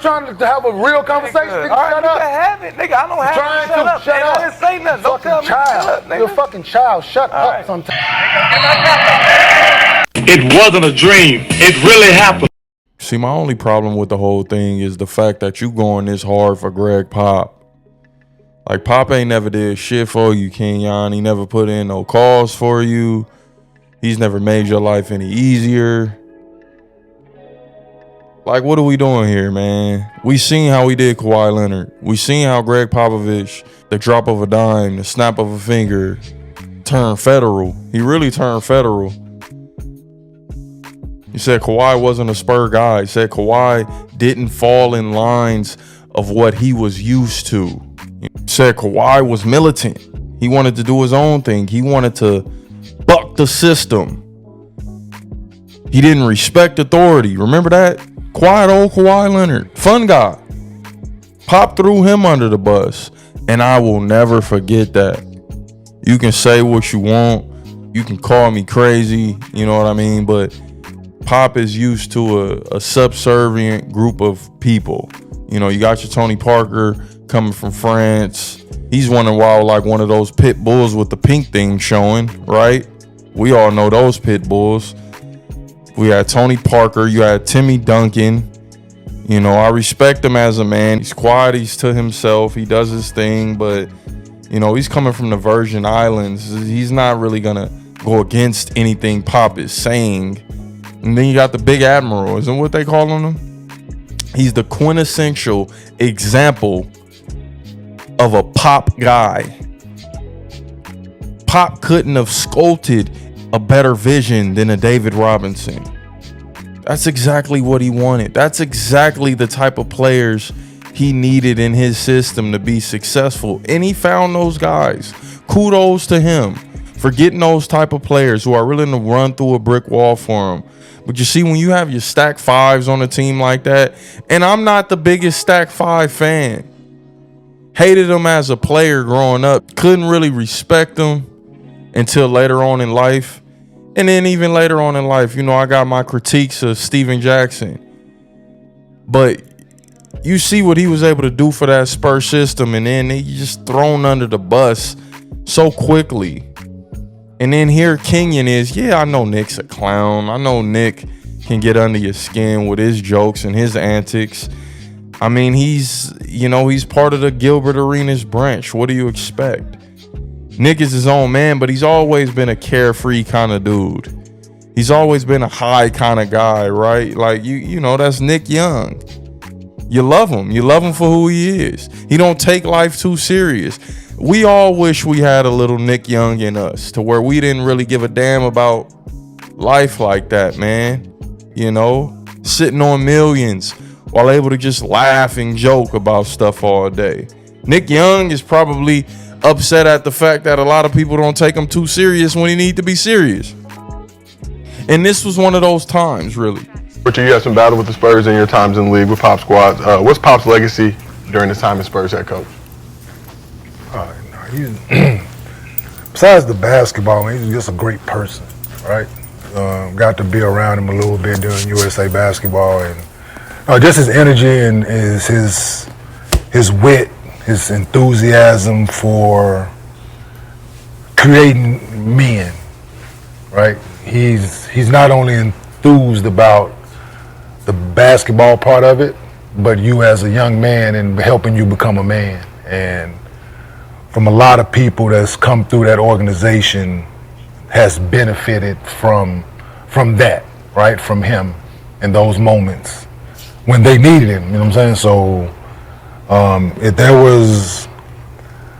trying to have a real conversation. Nigga, all right, shut up. Have it, nigga. I don't have trying to. Shut up. Shut up. I didn't say nothing. Don't tell me to shut up, nigga. You're a fucking child. Shut up sometimes. It wasn't a dream. It really happened. See, my only problem with the whole thing is the fact that you going this hard for Greg Pop. Like, Pop ain't never did shit for you, Kenyon. He never put in no calls for you. He's never made your life any easier. Like, what are we doing here, man? We seen how he did Kawhi Leonard. We seen how Greg Popovich, the drop of a dime, the snap of a finger, turned federal. He really turned federal. He said Kawhi wasn't a Spur guy. He said Kawhi didn't fall in lines of what he was used to. He said Kawhi was militant. He wanted to do his own thing. He wanted to buck the system. He didn't respect authority. Remember that? Quiet old Kawhi Leonard. Fun guy. Pop threw him under the bus. And I will never forget that. You can say what you want. You can call me crazy. You know what I mean? But Pop is used to a subservient group of people. You know, you got your Tony Parker coming from France. He's running wild like one of those pit bulls with the pink thing showing, right? We all know those pit bulls. We had Tony Parker. You had Timmy Duncan. You know, I respect him as a man. He's quiet. He's to himself. He does his thing. But, you know, he's coming from the Virgin Islands. He's not really going to go against anything Pop is saying. And then you got the Big Admiral. Isn't what they calling him? He's the quintessential example of a Pop guy. Pop couldn't have sculpted a better vision than a David Robinson. That's exactly what he wanted. That's exactly the type of players he needed in his system to be successful. And he found those guys. Kudos to him for getting those type of players who are willing to run through a brick wall for him. But you see, when you have your stack fives on a team like that, and I'm not the biggest stack five fan. Hated him as a player growing up. Couldn't really respect him until later on in life. And then even later on in life, you know, I got my critiques of Steven Jackson. But you see what he was able to do for that Spurs system, and then he just thrown under the bus so quickly. And then here Kenyon is, yeah, I know Nick's a clown. I know Nick can get under your skin with his jokes and his antics. I mean, he's part of the Gilbert Arenas branch. What do you expect? Nick is his own man, but he's always been a carefree kind of dude. He's always been a high kind of guy, right? Like, you know, that's Nick Young. You love him. You love him for who he is. He don't take life too serious. We all wish we had a little Nick Young in us to where we didn't really give a damn about life like that, man. You know, sitting on millions while able to just laugh and joke about stuff all day. Nick Young is probably upset at the fact that a lot of people don't take him too serious when he need to be serious. And this was one of those times, really. Richard, you had some battle with the Spurs in your times in the league with Pop squads. What's Pop's legacy during his time as Spurs head coach? Besides the basketball, he's just a great person, right? Got to be around him a little bit during USA basketball, and just his energy and his wit, his enthusiasm for creating men, right? He's not only enthused about the basketball part of it, but you as a young man and helping you become a man. And from a lot of people that's come through that organization has benefited from that, right? From him in those moments when they needed him, you know what I'm saying? So if there was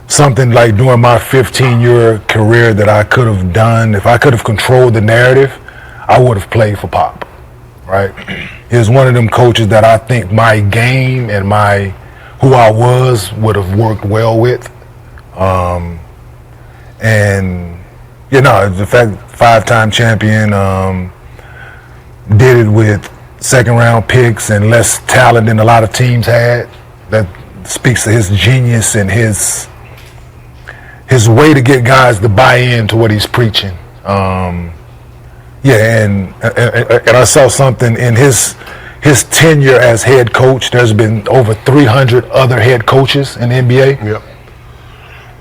something like during my 15-year career that I could have done, if I could have controlled the narrative, I would have played for Pop, right? He was one of them coaches that I think my game and who I was would have worked well with. And you know, the fact 5-time champion, did it with second round picks and less talent than a lot of teams had. That speaks to his genius and his way to get guys to buy into what he's preaching. And I saw something in his his tenure as head coach. There's been over 300 other head coaches in the NBA. Yep.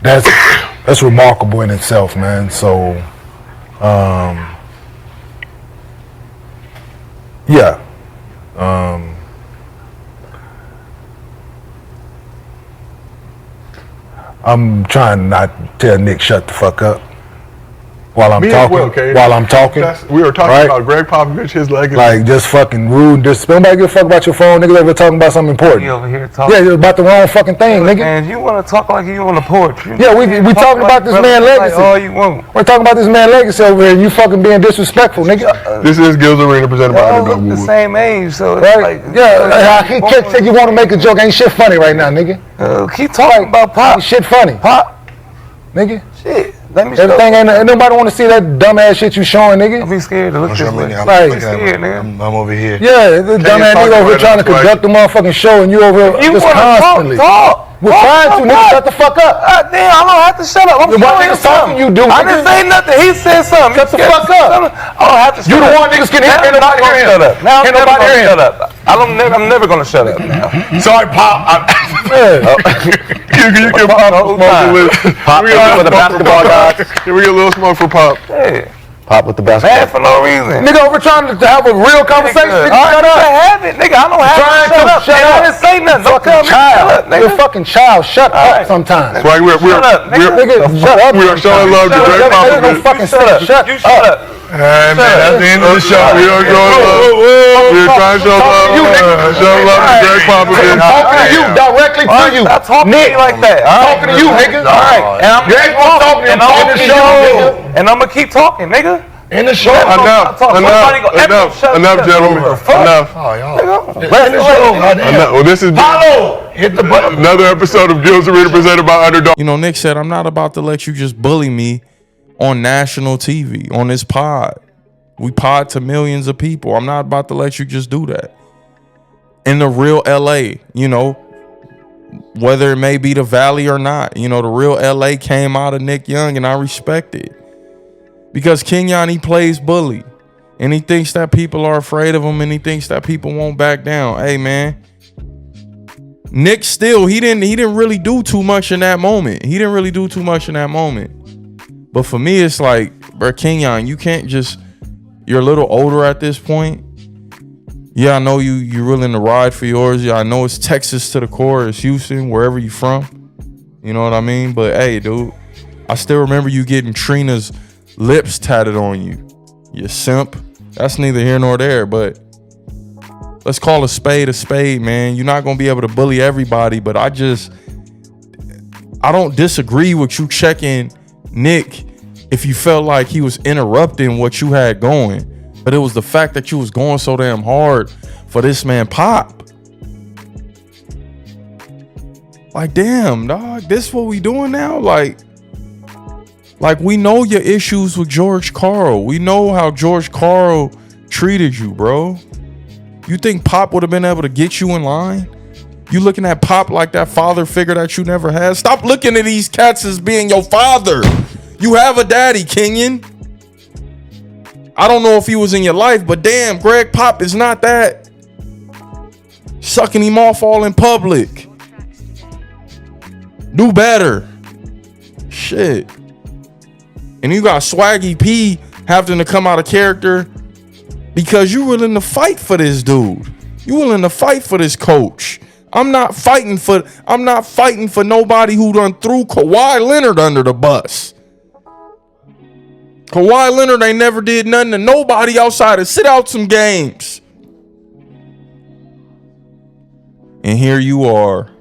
That's remarkable in itself, man. So, yeah. I'm trying not to tell Nick shut the fuck up while I'm Me as talking. well, Kane. While I'm talking, We were talking right? about Greg Popovich, his legacy. Like just fucking rude. Just nobody give a fuck about your phone, niggas. Over talking about something important. You over here talking. Yeah, you're about the wrong fucking thing, nigga. Man, you want to talk like you on the porch. Yeah, we talking about this man legacy. Like all you want. We're talking about this man legacy over here, and you fucking being disrespectful, nigga. This is Gills Arena presented by Y'all Underdog look the Woo. same age, so it's Right? like Yeah, I can't say you want to make a joke. Ain't shit funny right now, nigga. keep talking about Pop. Ain't shit funny, Pop, nigga. shit. Let me show Everything you. ain't nobody want to see that dumbass shit you showing, nigga. Don't be scared to look this way. Like, I'm over here. Yeah, this dumbass talking nigga over here right trying to now, right? conduct the motherfucking show, and you over here You just want to constantly. talk. We're trying to, nigga. Shut the fuck up. God damn, I don't have to shut up. I'm Why showing niggas you talking, something. you do, I nigga? didn't say nothing. He said something. Shut the fuck up. I don't have to shut You up. the one niggas can hear. Now Ain't I'm nobody gonna hear shut him. up. Now I'm Ain't never nobody gonna hear shut him. up. I'm never gonna shut up now. Sorry, Pop. Can you give Pop a smoke a little? Pop We got with the basketball guys. Can we get a little smoke for Pop? Hey, Pop with the mad basketball. for no reason. Nigga over trying to have a real conversation. Nigga, All shut right, up. have it, nigga. I don't have Trying to shut up. shut Man, up. I didn't say nothing. Don't tell Fucking me to shut child. up, You're a nigga. fucking child. Shut up right. sometimes. Swag, we're Shut up, nigga. Nigga, shut up. we are showing love to Shut Greg up. Ain't no Popovich. fucking Shut up. shut You shut up. Hey, man, that's the end of the show. We are showing love. We're trying to show love. Show love to Greg Popovich. I'm talking to you, directly to you. Stop talking to me like that. All right. Talking to you, nigga. All right. And I'm You ain't gonna talk to him and I'm in gonna the keep show, talking. And I'm gonna keep talking, nigga. In the show. Enough, enough, gentlemen. Enough. In the show. Enough. Well, this is Hit the button. another episode of Gills Arena presented by Underdog. You know, Nick said, I'm not about to let you just bully me on national TV, on this pod. We pod to millions of people. I'm not about to let you just do that. In the real LA, you know, whether it may be the Valley or not, you know, the real LA came out of Nick Young, and I respect it. Because Kenyon, he plays bully. And he thinks that people are afraid of him, and he thinks that people won't back down. Hey, man. Nick still, he didn't really do too much in that moment. But for me, it's like, bro, Kenyon, you can't just, you're a little older at this point. Yeah, I know you're willing to ride for yours. Yeah, I know it's Texas to the core, it's Houston, wherever you from. You know what I mean? But hey, dude, I still remember you getting Trina's lips tatted on you. You simp. That's neither here nor there, but let's call a spade, man. You're not going to be able to bully everybody, but I don't disagree with you checking Nick if you felt like he was interrupting what you had going. But it was the fact that you was going so damn hard for this man Pop. Like, damn, dog, this what we doing now? Like we know your issues with George Karl. We know how George Karl treated you, bro. You think Pop would have been able to get you in line? You looking at Pop like that father figure that you never had? Stop looking at these cats as being your father. You have a daddy, Kenyon. I don't know if he was in your life, but damn, Greg Pop is not that. Sucking him off all in public. Do better. Shit. And you got Swaggy P having to come out of character because you willing to fight for this dude. You willing to fight for this coach. I'm not fighting for nobody who done threw Kawhi Leonard under the bus. Kawhi Leonard ain't never did nothing to nobody outside of sit out some games. And here you are,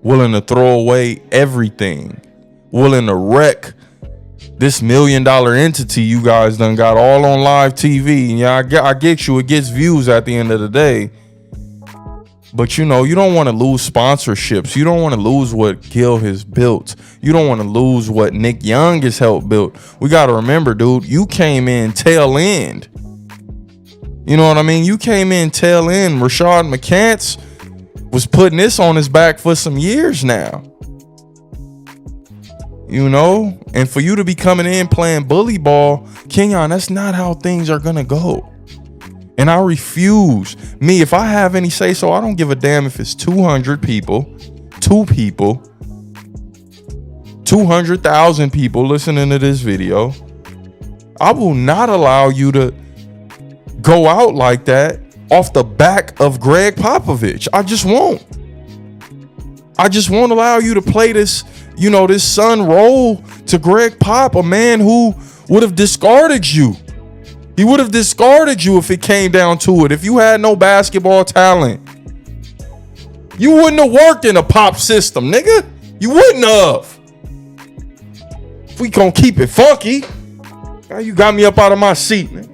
willing to throw away everything, willing to wreck this $1 million entity you guys done got all on live TV. And yeah, I get you, it gets views at the end of the day. But you know, you don't want to lose sponsorships. You don't want to lose what Gil has built. You don't want to lose what Nick Young has helped build. We got to remember, dude, you came in tail end. You know what I mean? You came in tail end. Rashad McCants was putting this on his back for some years now. You know? And for you to be coming in playing bully ball, Kenyon, that's not how things are going to go. And I refuse. Me, if I have any say so, I don't give a damn if it's 200 people, 2 people, 200,000 people listening to this video. I will not allow you to go out like that off the back of Greg Popovich. I just won't. I just won't allow you to play this, this son role to Greg Pop, a man who would have discarded you. He would have discarded you if it came down to it. If you had no basketball talent, you wouldn't have worked in a Pop system, nigga. You wouldn't have. If we gonna keep it funky, now you got me up out of my seat, man.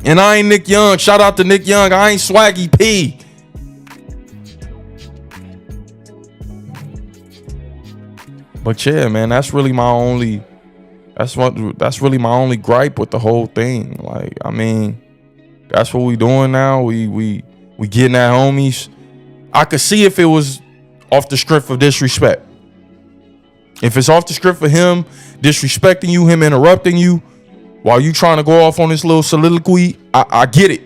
And I ain't Nick Young. Shout out to Nick Young. I ain't Swaggy P. But yeah, man, that's really my only gripe with the whole thing. Like, I mean, that's what we doing now. We getting at homies. I could see if it was off the strength of disrespect. If it's off the strength of him disrespecting you, him interrupting you while you trying to go off on this little soliloquy, I get it.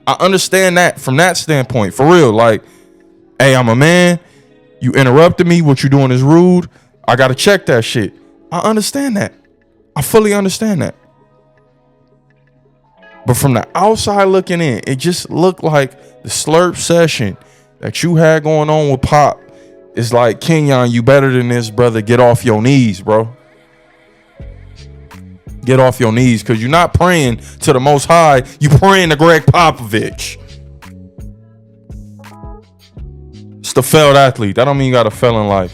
I understand that from that standpoint. For real. Like, hey, I'm a man. You interrupted me. What you doing is rude. I got to check that shit. I understand that. I fully understand that. But from the outside looking in, it just looked like the slurp session that you had going on with Pop is like, Kenyon, you better than this, brother. Get off your knees, bro. Get off your knees, because you're not praying to the Most High. You praying to Greg Popovich. It's the failed athlete. That don't mean you got to fail in life.